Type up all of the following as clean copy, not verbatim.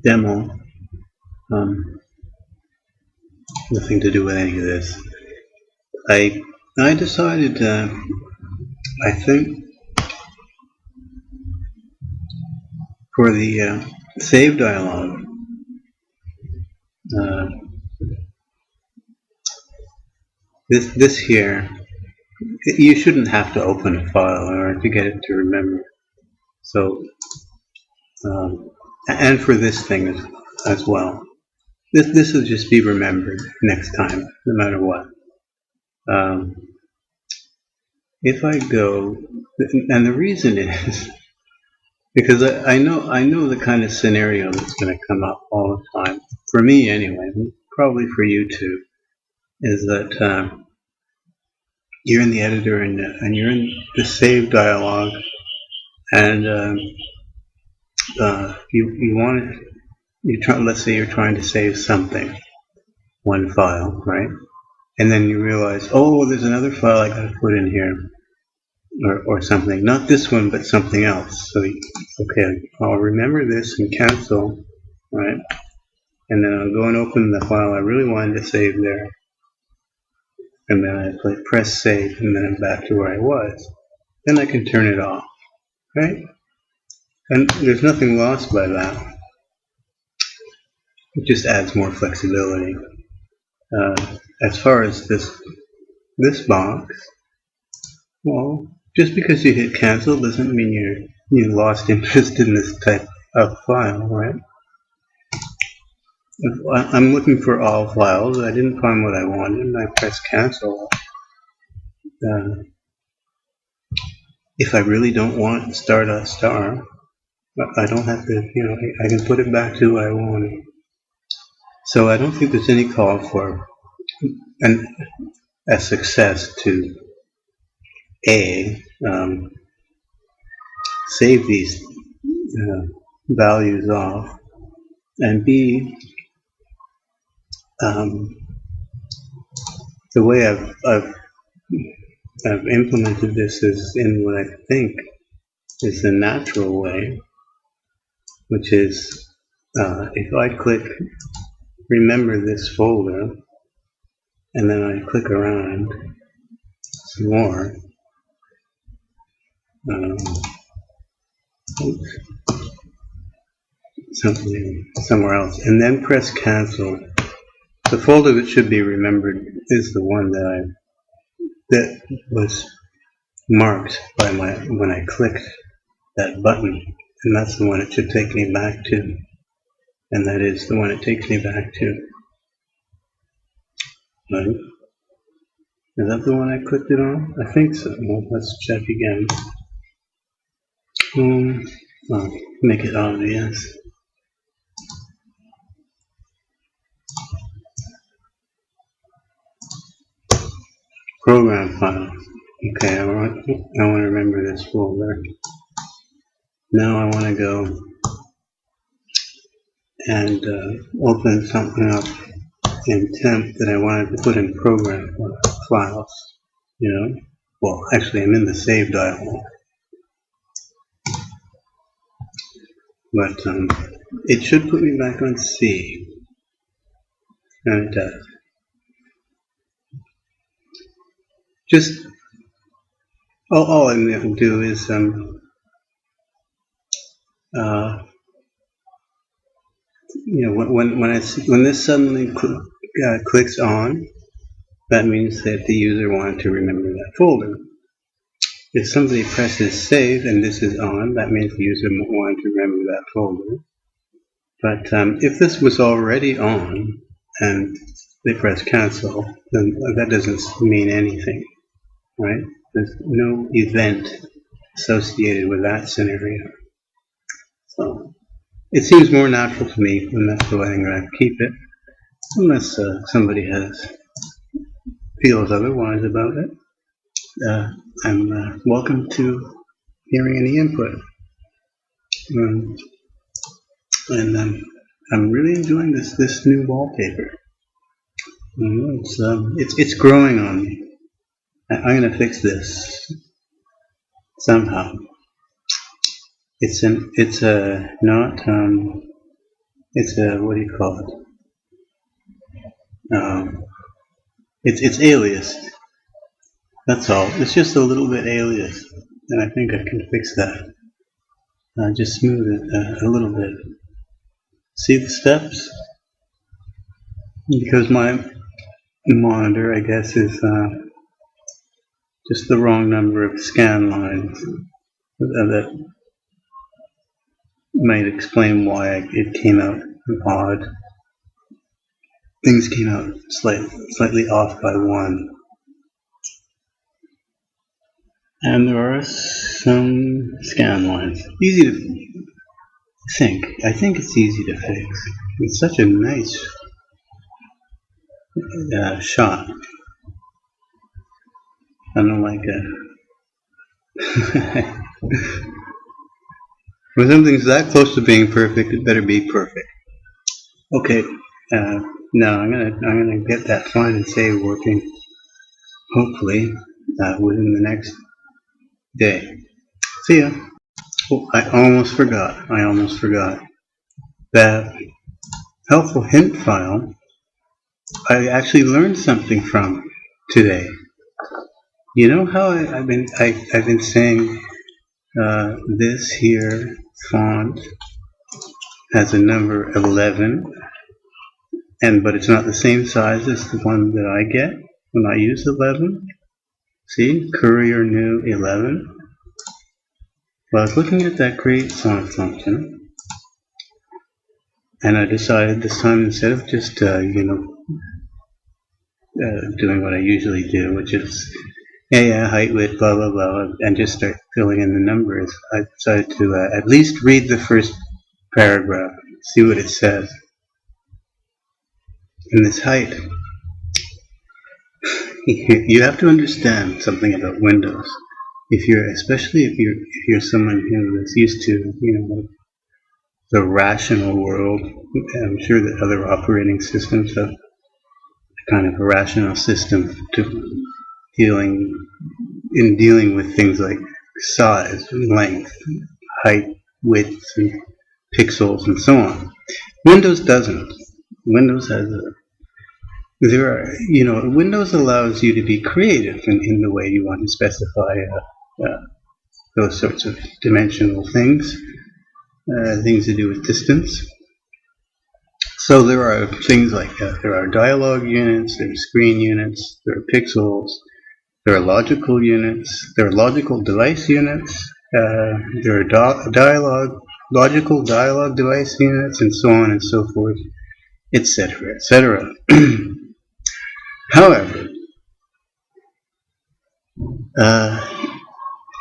demo. Nothing to do with any of this. I decided, I think, for the save dialog, this here, you shouldn't have to open a file in order to get it to remember. So, and for this thing as well. This will just be remembered next time, no matter what. If I go, and the reason is because I know the kind of scenario that's going to come up all the time, for me anyway, probably for you too, is that you're in the editor and you're in the save dialog, and you want to, let's say you're trying to save something, one file, right? And then you realize, oh, there's another file I got to put in here, or something. Not this one, but something else. So, okay, I'll remember this and cancel, right? And then I'll go and open the file I really wanted to save there. And then I press save, and then I'm back to where I was. Then I can turn it off, right? And there's nothing lost by that. It just adds more flexibility. As far as this box, well, just because you hit cancel doesn't mean you lost interest in this type of file, right? If I'm looking for all files. I didn't find what I wanted, and I press cancel. If I really don't want star.star, I don't have to, I can put it back to what I wanted. So I don't think there's any call for a success to save these values off, and B, the way I've implemented this is in what I think is the natural way, which is if I click remember this folder, and then I click around some more, something somewhere else, and then press cancel. The folder that should be remembered is the one that was marked by when I clicked that button, and that's the one it should take me back to, and that is the one it takes me back to. Right? Is that the one I clicked it on? I think so. Well, let's check again. Make it obvious. Program file. Okay, I want to remember this folder. Now I want to go and open something up in temp that I wanted to put in program files. Well, actually, I'm in the save dialog, but it should put me back on C, and it does. Just all I'm going to do is when this suddenly clicks on, that means that the user wanted to remember that folder. If somebody presses save and this is on, that means the user wanted to remember that folder. But if this was already on and they press cancel, then that doesn't mean anything, right? There's no event associated with that scenario. So it seems more natural to me, and that's the way I'm going to keep it, unless somebody feels otherwise about it. I'm welcome to hearing any input. And I'm really enjoying this new wallpaper. It's growing on me. I'm going to fix this somehow. It's a not it's a, what do you call it? It's aliased. That's all. It's just a little bit aliased, and I think I can fix that. Just smooth it a little bit. See the steps? Because my monitor, I guess, is just the wrong number of scan lines. That might explain why it came out odd. Things came out slightly off by one. And there are some scan lines. Easy to think. I think it's easy to fix. It's such a nice shot. I don't like it. When something's that close to being perfect, it better be perfect. Okay. Now I'm gonna get that find and save working. Hopefully, within the next day. See ya. Oh, I almost forgot. That helpful hint file I actually learned something from today. You know how I've been saying this here font has a number of 11, but it's not the same size as the one that I get when I use 11. See, Courier New 11. Well, I was looking at that create font function, and I decided this time, instead of just doing what I usually do, which is height, width, blah blah blah, and just start filling in the numbers, I decided to at least read the first paragraph, see what it says. In this height, you have to understand something about Windows. Especially if you're someone who is used to the rational world. I'm sure that other operating systems have kind of a rational system to dealing with things like size, length, height, width, and pixels, and so on. Windows doesn't. Windows has Windows allows you to be creative in the way you want to specify those sorts of dimensional things, things to do with distance. So there are things like there are dialogue units, there are screen units, there are pixels, there are logical units, there are logical device units, there are logical dialogue device units, and so on and so forth, etc., etc. However,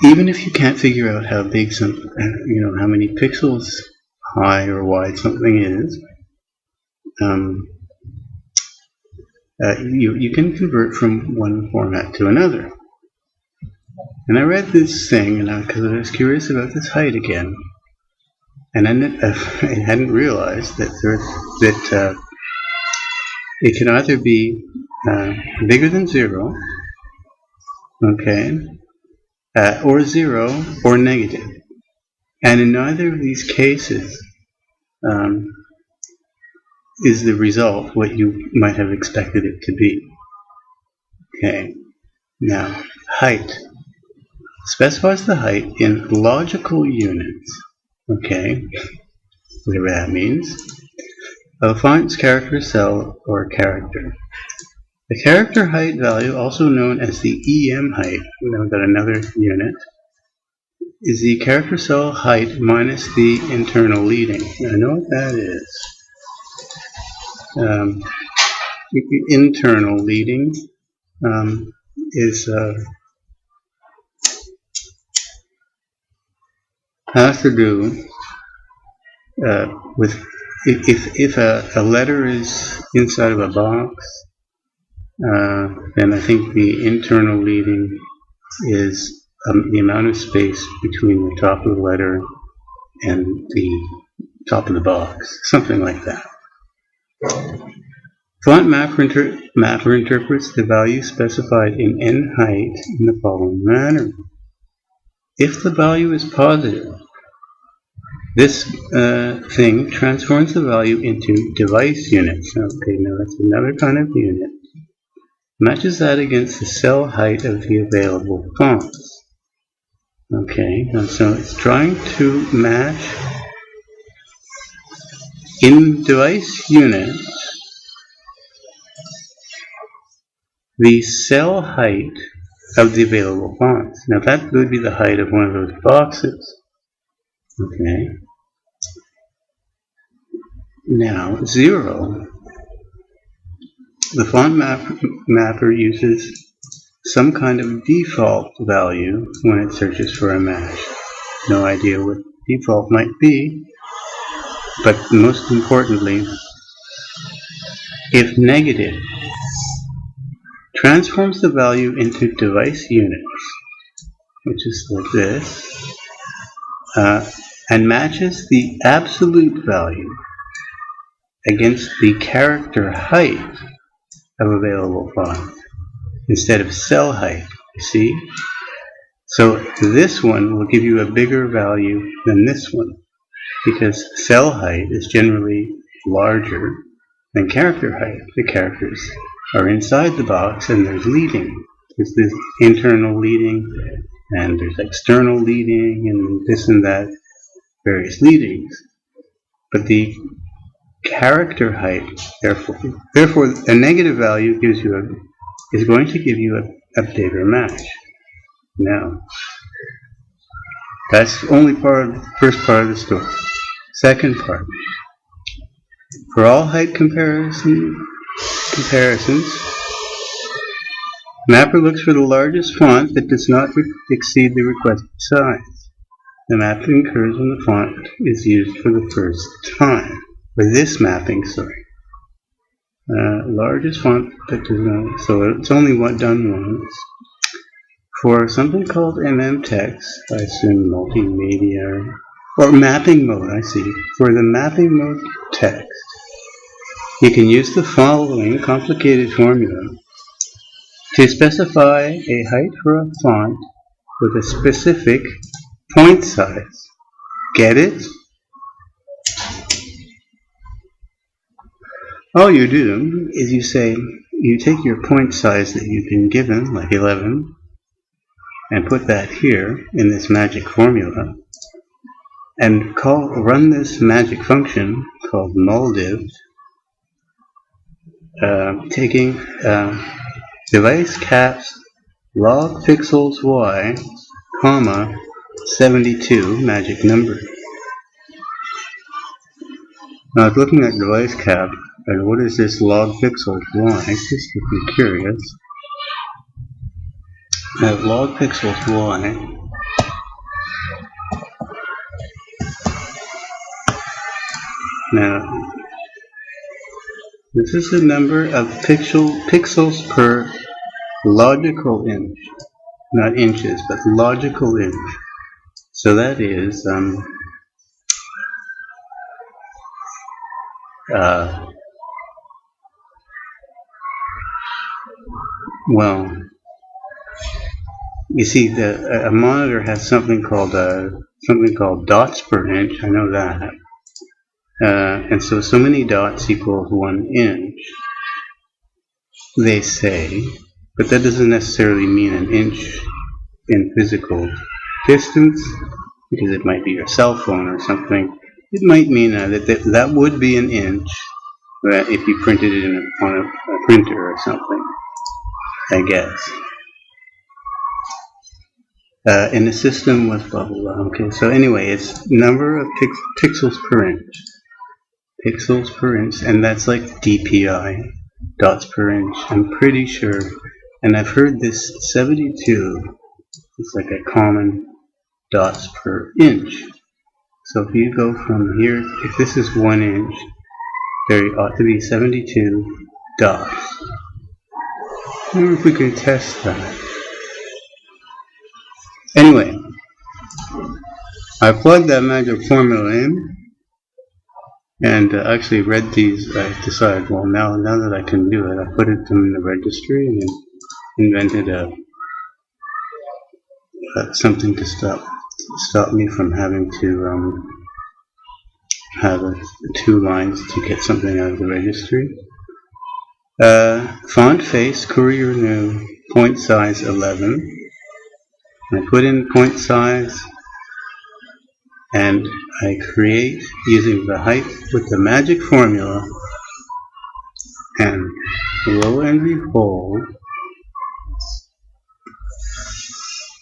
even if you can't figure out how big how many pixels high or wide something is, you can convert from one format to another. And I read this thing, because I was curious about this height again, and I hadn't realized that it can either be bigger than 0, okay, or 0 or negative. And in neither of these cases is the result what you might have expected it to be. Okay, now height specifies the height in logical units, okay, whatever that means, of a font's character cell or character. The character height value, also known as the EM height, we've got another unit, is the character cell height minus the internal leading. I know what that is. Internal leading is has to do with if a letter is inside of a box, then I think the internal leading is the amount of space between the top of the letter and the top of the box, something like that. Font mapper interprets the value specified in n height in the following manner. If the value is positive, This thing transforms the value into device units. Okay, now that's another kind of unit. Matches that against the cell height of the available fonts. Okay, and so it's trying to match in device unit the cell height of the available fonts. Now that would be the height of one of those boxes. Okay. Now 0. The font mapper uses some kind of default value when it searches for a match. No idea what default might be, but most importantly, if negative, transforms the value into device units, which is like this, and matches the absolute value against the character height of available fonts instead of cell height, you see? So this one will give you a bigger value than this one because cell height is generally larger than character height. The characters are inside the box and there's leading. There's this internal leading and there's external leading and this and that, various leadings. But the character height, therefore a negative value is going to give you a bigger match. Now, that's only first part of the story. Second part. For all height comparisons, mapper looks for the largest font that does not exceed the requested size. The mapping occurs when the font is used for the first time. For this mapping, largest font that does not, so it's only done once. For something called text, I assume multimedia, or mapping mode, I see. For the mapping mode text, you can use the following complicated formula to specify a height for a font with a specific point size. Get it? All you do is you take your point size that you've been given, like 11, and put that here in this magic formula, and run this magic function called muldiv, taking device caps log pixels y, comma 72 magic number. Now I was looking at device cap, and what is this log pixels y? Just to be curious. I have log pixels y. Now, this is the number of pixels per logical inch. Not inches, but logical inch. So that is, well, you see, a monitor has something called dots per inch. I know that, and so many dots equals 1 inch. They say, but that doesn't necessarily mean an inch in physical distance, because it might be your cell phone or something. It might mean that would be an inch if you printed it on a printer or something, I guess. In the system with blah blah blah. Okay, so anyway, it's number of pixels per inch. Pixels per inch, and that's like DPI, dots per inch. I'm pretty sure, and I've heard this 72. It's like a common dots per inch. So if you go from here, if this is 1 inch, there ought to be 72 dots. I wonder if we can test that. Anyway, I plugged that magic formula in and actually read these. I decided, well, now that I can do it, I put it in the registry and invented something to stop me from having to have 2 lines to get something out of the registry. Font face, courier new, point size 11. I put in point size and I create using the height with the magic formula, and lo and behold,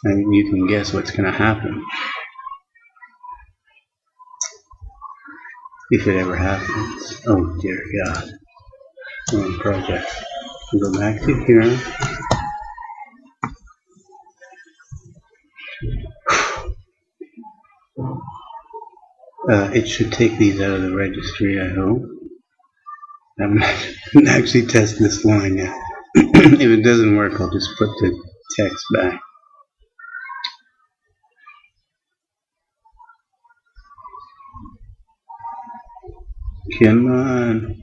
and you can guess what's going to happen if it ever happens. Oh dear God. Wrong project. Go back to here. It should take these out of the registry, I hope. I haven't actually tested this line yet. If it doesn't work, I'll just put the text back. Come on.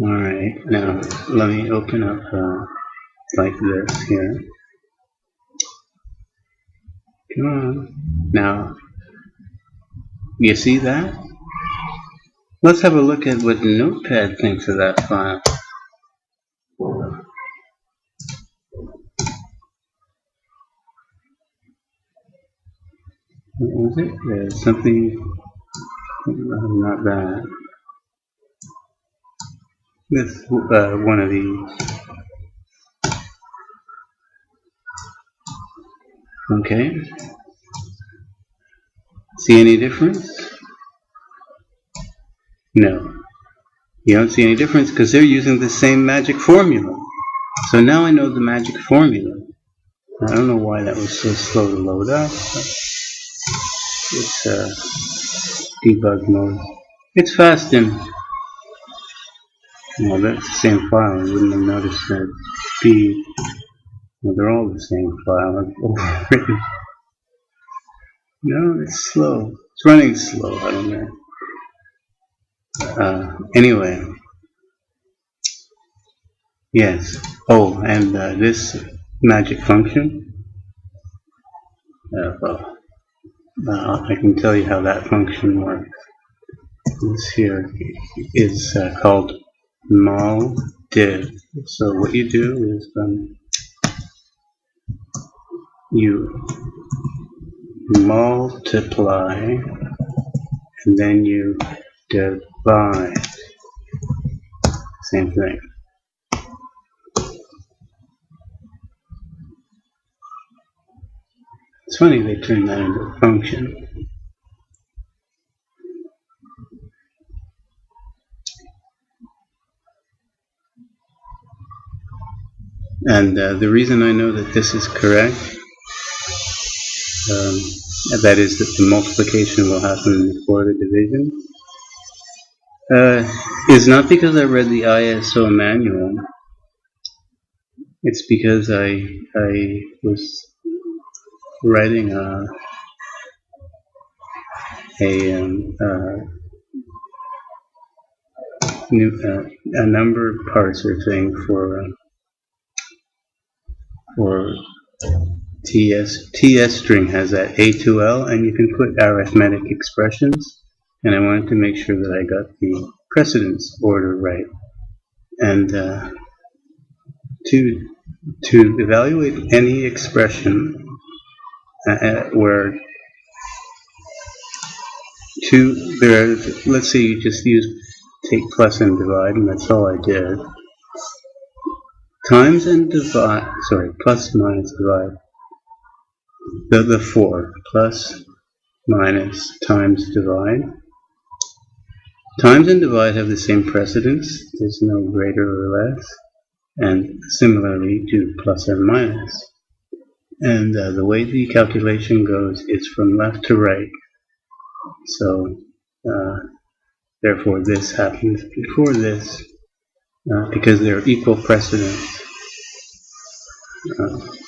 Alright, now let me open up like this here. Come on. Now, you see that? Let's have a look at what Notepad thinks of that file. What was it? There's something, not that. With one of these. Okay. See any difference? No. You don't see any difference because they're using the same magic formula. So now I know the magic formula. I don't know why that was so slow to load up. It's debug mode. It's fast in. Well, that's the same file. I wouldn't have noticed that speed. Well, they're all the same file. I've overwritten. No, it's slow. It's running slow. I don't know. Anyway. Yes. Oh, and this magic function. I can tell you how that function works. This here is called mul div. So what you do is you multiply and then you divide. Same thing. It's funny they turned that into a function. And the reason I know that this is correct, that is that the multiplication will happen before the division, is not because I read the ISO manual. It's because I was writing a number parser thing for TS string has that A2L, and you can put arithmetic expressions, and I wanted to make sure that I got the precedence order right. And to evaluate any expression where let's say you just take plus and divide, and that's all I did. Times and divide, plus minus divide. The 4, plus, minus, times, divide. Times and divide have the same precedence. There's no greater or less. And similarly to plus and minus. And the way the calculation goes is from left to right. So, therefore this happens before this, because they're equal precedence.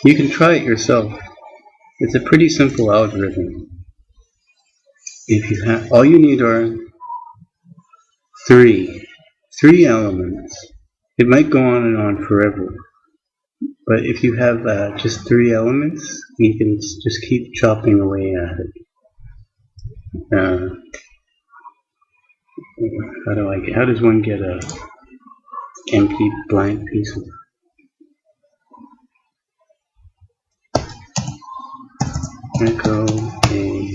You can try it yourself. It's a pretty simple algorithm. If you have, all you need are three elements. It might go on and on forever, but if you have just 3 elements, you can just keep chopping away at it. how does one get a empty blank piece of echo a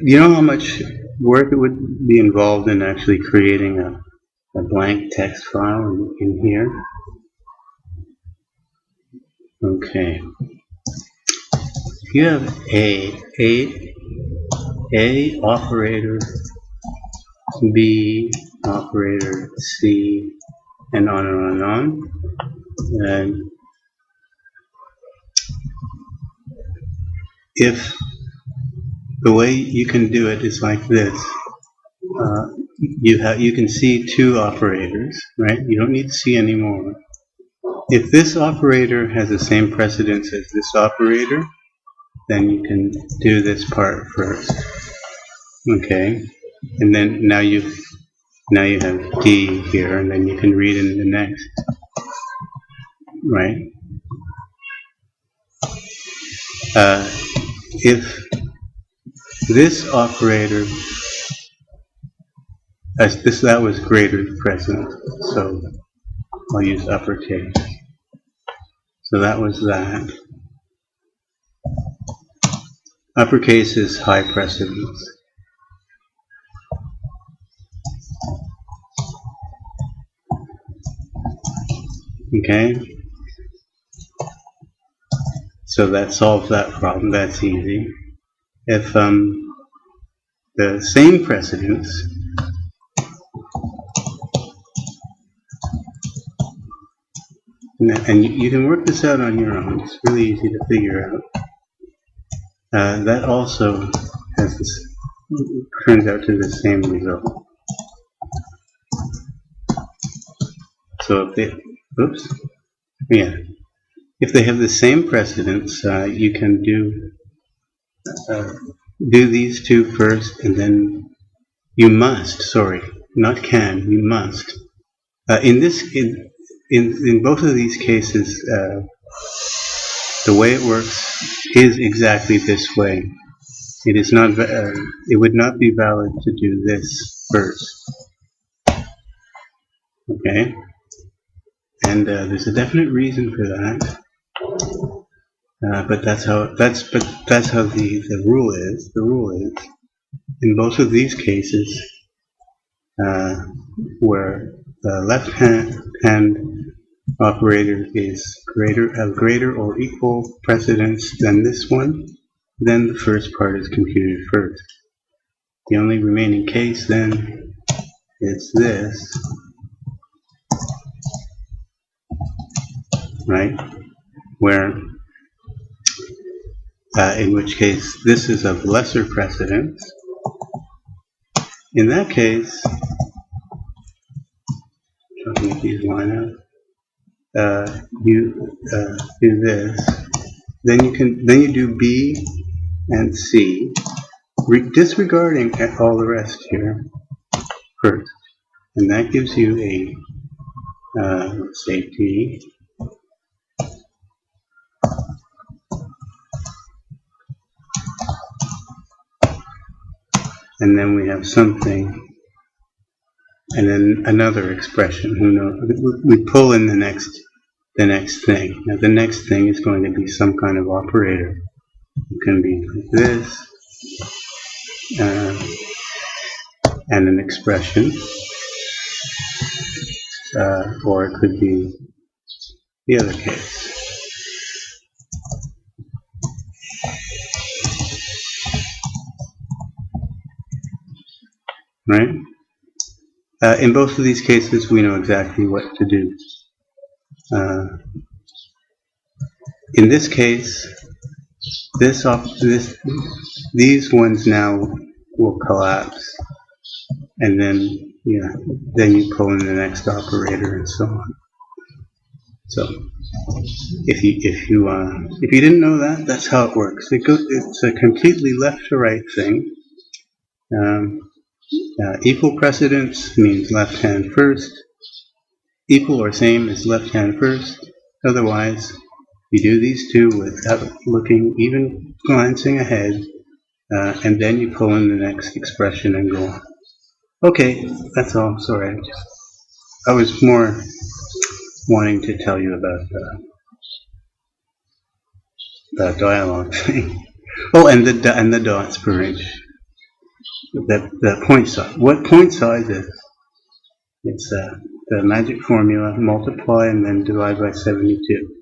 you know how much work it would be involved in actually creating a blank text file in here? Okay. If you have A operator, B operator, C, and on and on and on, and if the way you can do it is like this, you can see two operators, right? You don't need to see any more. If this operator has the same precedence as this operator, then you can do this part first. Okay, and then now you have D here, and then you can read in the next, right? If this operator, that was greater precedence, so I'll use uppercase. So that was that. Uppercase is high precedence. Okay? So that solves that problem. That's easy. If the same precedence and you can work this out on your own. It's really easy to figure out. That also has this, turns out to the same result. So if they, if they have the same precedence, you can do these two first, and then you must. Sorry, not can. You must. In both of these cases, the way it works is exactly this way. It is not. It would not be valid to do this first. Okay, and there's a definite reason for that. But that's how the rule is. The rule is in both of these cases where the left hand operator is greater or equal precedence than this one, then the first part is computed first. The only remaining case then is this, right? Where in which case this is of lesser precedence. In that case, try to make these line up. You do this. Then you do B and C, disregarding all the rest here first, and that gives you a let's say D. And then we have something, and then another expression. Who knows? We pull in the next thing. Now the next thing is going to be some kind of operator. It can be like this, and an expression, or it could be the other case. Right? In both of these cases, we know exactly what to do. In this case, these ones now will collapse, and then then you pull in the next operator and so on. So if you didn't know that, that's how it works. It's a completely left to right thing. Equal precedence means left hand first. Equal or same is left hand first. Otherwise, you do these two without looking, even glancing ahead, and then you pull in the next expression and go on. Okay, that's all. Sorry, I was more wanting to tell you about the dialogue thing. Oh, and the dots per inch. The point size. What point size is? It's the magic formula: multiply and then divide by 72.